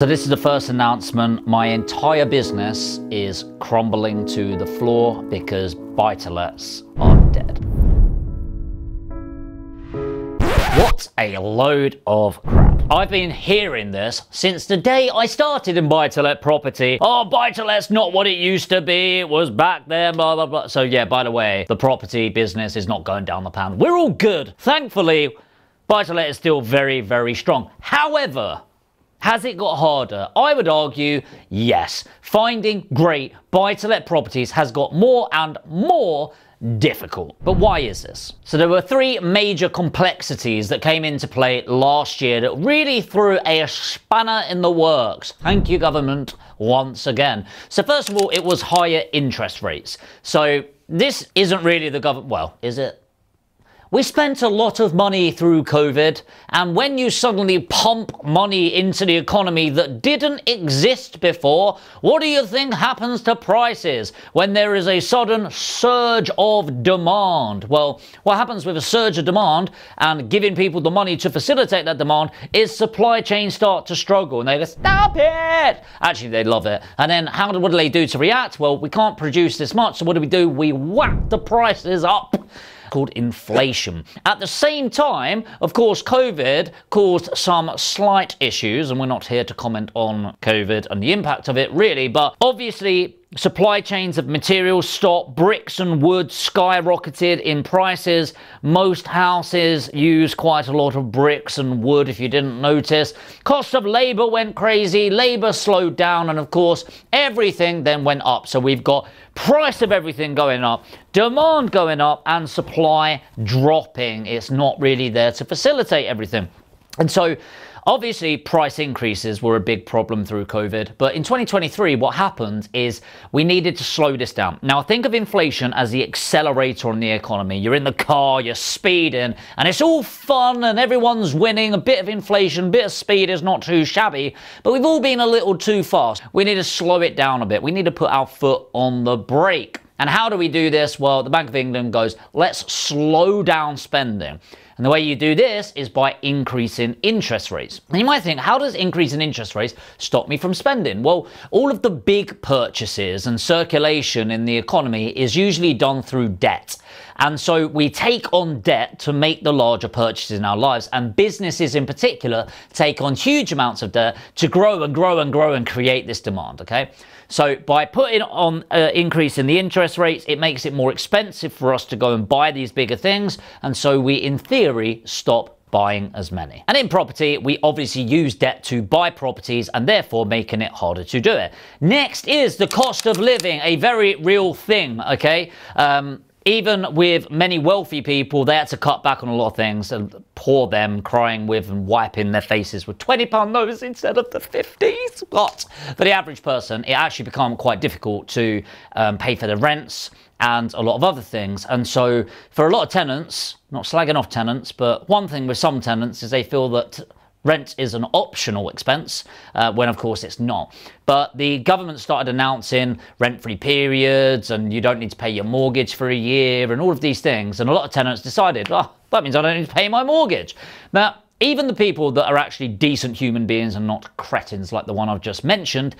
So this is the first announcement. My entire business is crumbling to the floor because buy-to-lets are dead. What a load of crap. I've been hearing this since the day I started in buy-to-let property. Oh, buy-to-let's not what it used to be. It was back then, blah, blah, blah. So yeah, by the way, the property business is not going down the pan. We're all good. Thankfully, buy-to-let is still very, very strong. However, has it got harder? I would argue, yes. Finding great buy-to-let properties has got more and more difficult. But why is this? So there were three major complexities that came into play last year that really threw a spanner in the works. Thank you, government, once again. So first of all, it was higher interest rates. So this isn't really the government, well, is it? We spent a lot of money through COVID, and when you suddenly pump money into the economy that didn't exist before, what do you think happens to prices when there is a sudden surge of demand? Well, what happens with a surge of demand and giving people the money to facilitate that demand is supply chains start to struggle, and they go, stop it! Actually, they love it. And then what do they do to react? Well, we can't produce this much, so what do? We whack the prices up. Called inflation. At the same time, of course, COVID caused some slight issues, and we're not here to comment on COVID and the impact of it really, but obviously supply chains of materials stopped, bricks and wood skyrocketed in prices. Most houses use quite a lot of bricks and wood, if you didn't notice. Cost of labor went crazy, labor slowed down, and of course, everything then went up. So we've got price of everything going up, demand going up, and supply dropping. It's not really there to facilitate everything. And so obviously, price increases were a big problem through COVID, but in 2023, what happened is we needed to slow this down. Now, think of inflation as the accelerator on the economy. You're in the car, you're speeding, and it's all fun, and everyone's winning. A bit of inflation, a bit of speed is not too shabby, but we've all been a little too fast. We need to slow it down a bit. We need to put our foot on the brake. And how do we do this? Well, the Bank of England goes, let's slow down spending. And the way you do this is by increasing interest rates. And you might think, how does increasing interest rates stop me from spending? Well, all of the big purchases and circulation in the economy is usually done through debt. And so we take on debt to make the larger purchases in our lives. And businesses in particular take on huge amounts of debt to grow and grow and grow and create this demand, okay? So by putting on increase in the interest rates, it makes it more expensive for us to go and buy these bigger things. And so we, in theory, stop buying as many. And in property, we obviously use debt to buy properties and therefore making it harder to do it. Next is the cost of living, a very real thing, okay? Even with many wealthy people, they had to cut back on a lot of things, and poor them crying with and wiping their faces with £20 notes instead of the 50s. But for the average person, it actually became quite difficult to pay for the rents and a lot of other things. And so for a lot of tenants, not slagging off tenants, but one thing with some tenants is they feel that rent is an optional expense, when of course it's not. But the government started announcing rent-free periods, and you don't need to pay your mortgage for a year, and all of these things. And a lot of tenants decided, oh, that means I don't need to pay my mortgage. Now, even the people that are actually decent human beings and not cretins like the one I've just mentioned,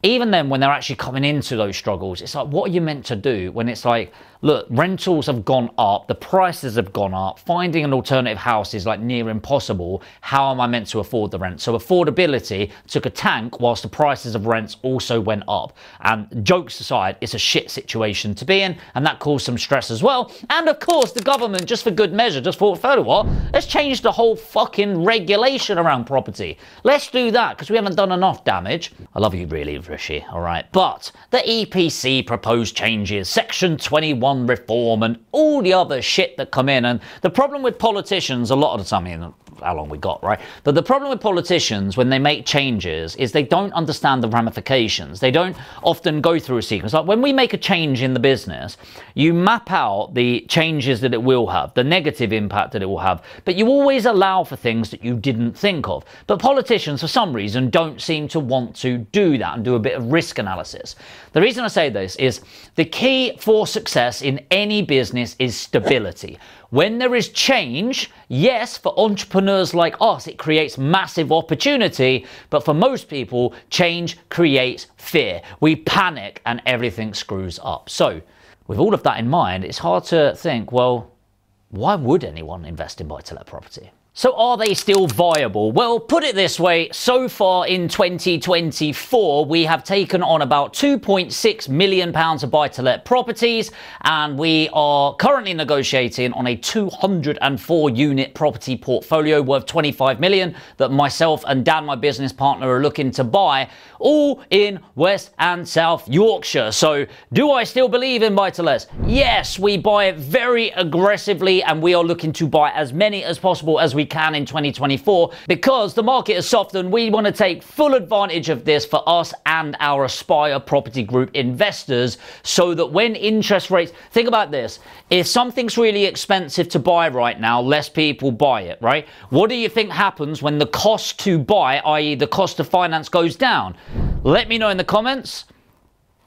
even then, when they're actually coming into those struggles, it's like, what are you meant to do when it's like, look, rentals have gone up, the prices have gone up, finding an alternative house is like near impossible. How am I meant to afford the rent? So affordability took a tank whilst the prices of rents also went up. And jokes aside, it's a shit situation to be in, and that caused some stress as well. And of course, the government, just for good measure, just thought, what? Let's change the whole fucking regulation around property. Let's do that, because we haven't done enough damage. I love you really, Rishi, all right? But the EPC proposed changes, Section 21 reform, and all the other shit that come in. And the problem with politicians a lot of the time, I mean, how long we got, right? But the problem with politicians when they make changes is they don't understand the ramifications. They don't often go through a sequence. Like when we make a change in the business, you map out the changes that it will have, the negative impact that it will have, but you always allow for things that you didn't think of. But politicians, for some reason, don't seem to want to do that and do a bit of risk analysis. The reason I say this is the key for success in any business is stability. When there is change, yes, for entrepreneurs like us, it creates massive opportunity, but for most people, change creates fear. We panic and everything screws up. So, with all of that in mind, it's hard to think, well, why would anyone invest in buy-to-let property? So are they still viable? Well, put it this way, so far in 2024, we have taken on about £2.6 million of buy-to-let properties, and we are currently negotiating on a 204 unit property portfolio worth 25 million that myself and Dan, my business partner, are looking to buy, all in West and South Yorkshire. So do I still believe in buy-to-lets? Yes, we buy it very aggressively, and we are looking to buy as many as possible as we can in 2024 because the market has softened. We want to take full advantage of this for us and our Aspire Property Group investors, so that when interest rates, think about this, if something's really expensive to buy right now, less people buy it, right? What do you think happens when the cost to buy, i.e. the cost of finance, goes down? Let me know in the comments.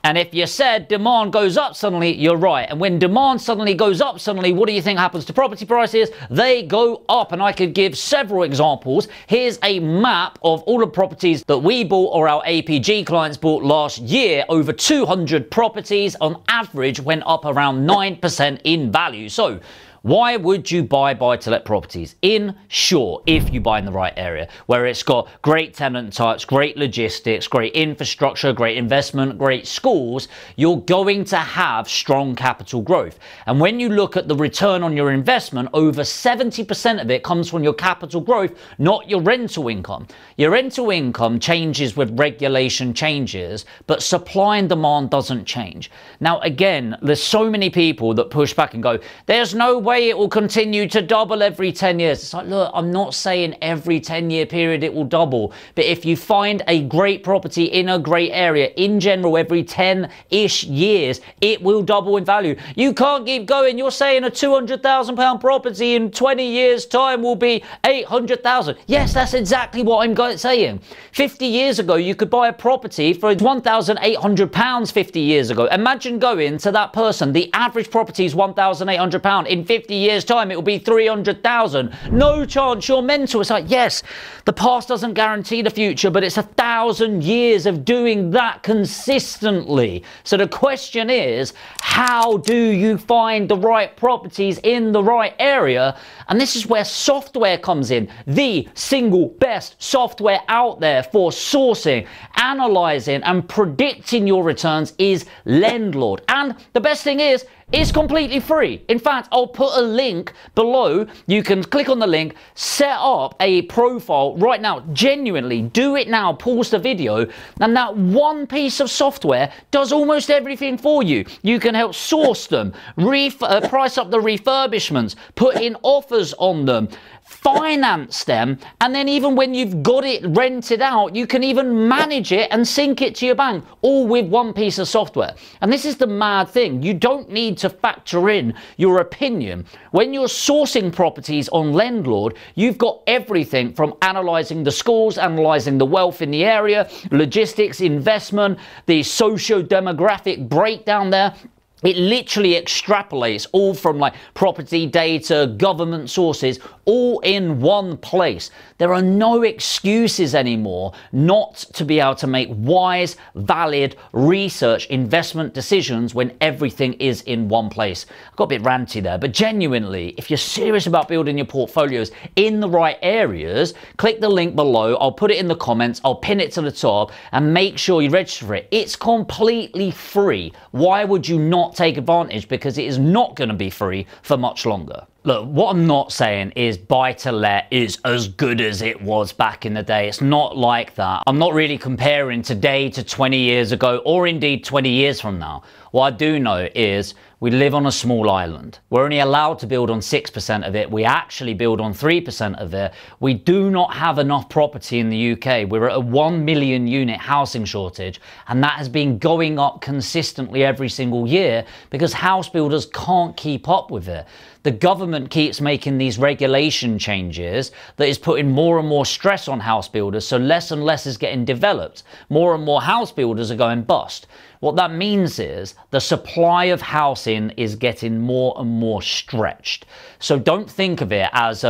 And if you said demand goes up suddenly, you're right. And when demand suddenly goes up suddenly, what do you think happens to property prices? They go up. And I could give several examples. Here's a map of all the properties that we bought or our APG clients bought last year. Over 200 properties on average went up around 9% in value. So why would you buy buy-to-let properties? In short, if you buy in the right area, where it's got great tenant types, great logistics, great infrastructure, great investment, great schools, you're going to have strong capital growth. And when you look at the return on your investment, over 70% of it comes from your capital growth, not your rental income. Your rental income changes with regulation changes, but supply and demand doesn't change. Now, again, there's so many people that push back and go, there's no way it will continue to double every 10 years. It's like, look, I'm not saying every 10-year period it will double, but if you find a great property in a great area, in general, every 10-ish years, it will double in value. You can't keep going. You're saying a £200,000 property in 20 years' time will be 800,000. Yes, that's exactly what I'm saying. 50 years ago, you could buy a property for £1,800 50 years ago. Imagine going to that person. The average property is £1,800. In 50 years' time, it will be 300,000. No chance, you're mental. It's like, yes, the past doesn't guarantee the future, but it's 1,000 years of doing that consistently. So the question is, how do you find the right properties in the right area? And this is where software comes in. The single best software out there for sourcing, analyzing, and predicting your returns is Lendlord. And the best thing is, it's completely free. In fact, I'll put a link below. You can click on the link, set up a profile right now. Genuinely, do it now. Pause the video. And that one piece of software does almost everything for you. You can help source them, price up the refurbishments, put in offers on them, finance them, and then even when you've got it rented out, you can even manage it and sync it to your bank, all with one piece of software. And this is the mad thing. You don't need to factor in your opinion. When you're sourcing properties on Lendlord, you've got everything from analysing the schools, analysing the wealth in the area, logistics, investment, the socio-demographic breakdown there. It literally extrapolates all from like property data, government sources, all in one place. There are no excuses anymore not to be able to make wise, valid research investment decisions when everything is in one place. I got a bit ranty there, but genuinely, if you're serious about building your portfolios in the right areas, click the link below. I'll put it in the comments. I'll pin it to the top and make sure you register for it. It's completely free. Why would you not take advantage? Because it is not going to be free for much longer. Look, what I'm not saying is buy-to-let is as good as it was back in the day. It's not like that. I'm not really comparing today to 20 years ago or indeed 20 years from now. What I do know is we live on a small island. We're only allowed to build on 6% of it. We actually build on 3% of it. We do not have enough property in the UK. We're at a 1 million unit housing shortage, and that has been going up consistently every single year because house builders can't keep up with it. the government keeps making these regulation changes that is putting more and more stress on house builders, so less and less is getting developed. More and more house builders are going bust. What that means is the supply of housing is getting more and more stretched. So don't think of it as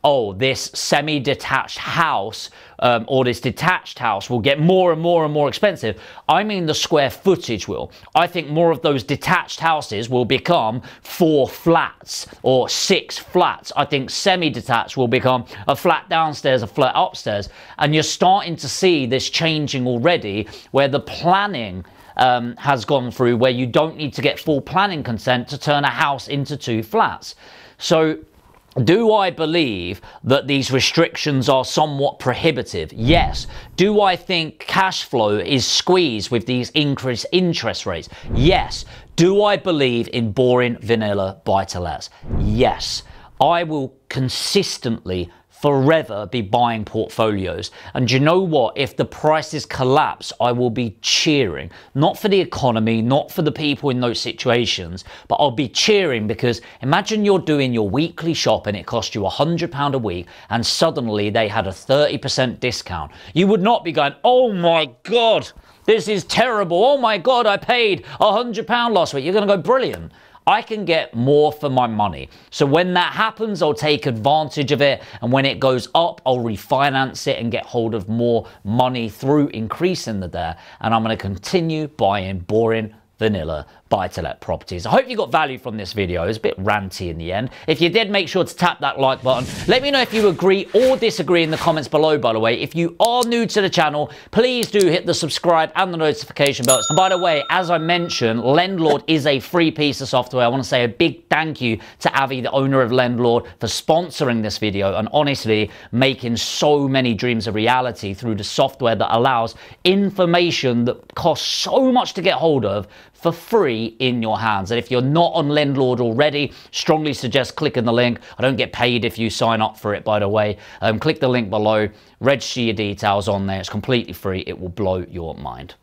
oh, this semi-detached house or this detached house will get more and more and more expensive. I mean the square footage will. I think more of those detached houses will become 4 flats or 6 flats. I think semi-detached will become a flat downstairs, a flat upstairs. And you're starting to see this changing already, where the planning has gone through, where you don't need to get full planning consent to turn a house into 2 flats. So do I believe that these restrictions are somewhat prohibitive? Yes. Do I think cash flow is squeezed with these increased interest rates? Yes. Do I believe in boring vanilla buy-to-lets? Yes. I will consistently forever be buying portfolios. And you know what? If the prices collapse, I will be cheering. Not for the economy, not for the people in those situations, but I'll be cheering because imagine you're doing your weekly shop and it cost you £100 a week and suddenly they had a 30% discount. You would not be going, oh my God, this is terrible. Oh my God, I paid £100 last week. You're going to go, brilliant. I can get more for my money. So when that happens, I'll take advantage of it. And when it goes up, I'll refinance it and get hold of more money through increasing the there. And I'm going to continue buying boring vanilla buy-to-let properties. I hope you got value from this video. It was a bit ranty in the end. If you did, make sure to tap that like button. Let me know if you agree or disagree in the comments below, by the way. If you are new to the channel, please do hit the subscribe and the notification bell. And by the way, as I mentioned, Lendlord is a free piece of software. I want to say a big thank you to Avi, the owner of Lendlord, for sponsoring this video and honestly making so many dreams a reality through the software that allows information that costs so much to get hold of for free in your hands. And if you're not on Lendlord already, strongly suggest clicking the link. I don't get paid if you sign up for it, by the way. Click the link below, register your details on there. It's completely free. It will blow your mind.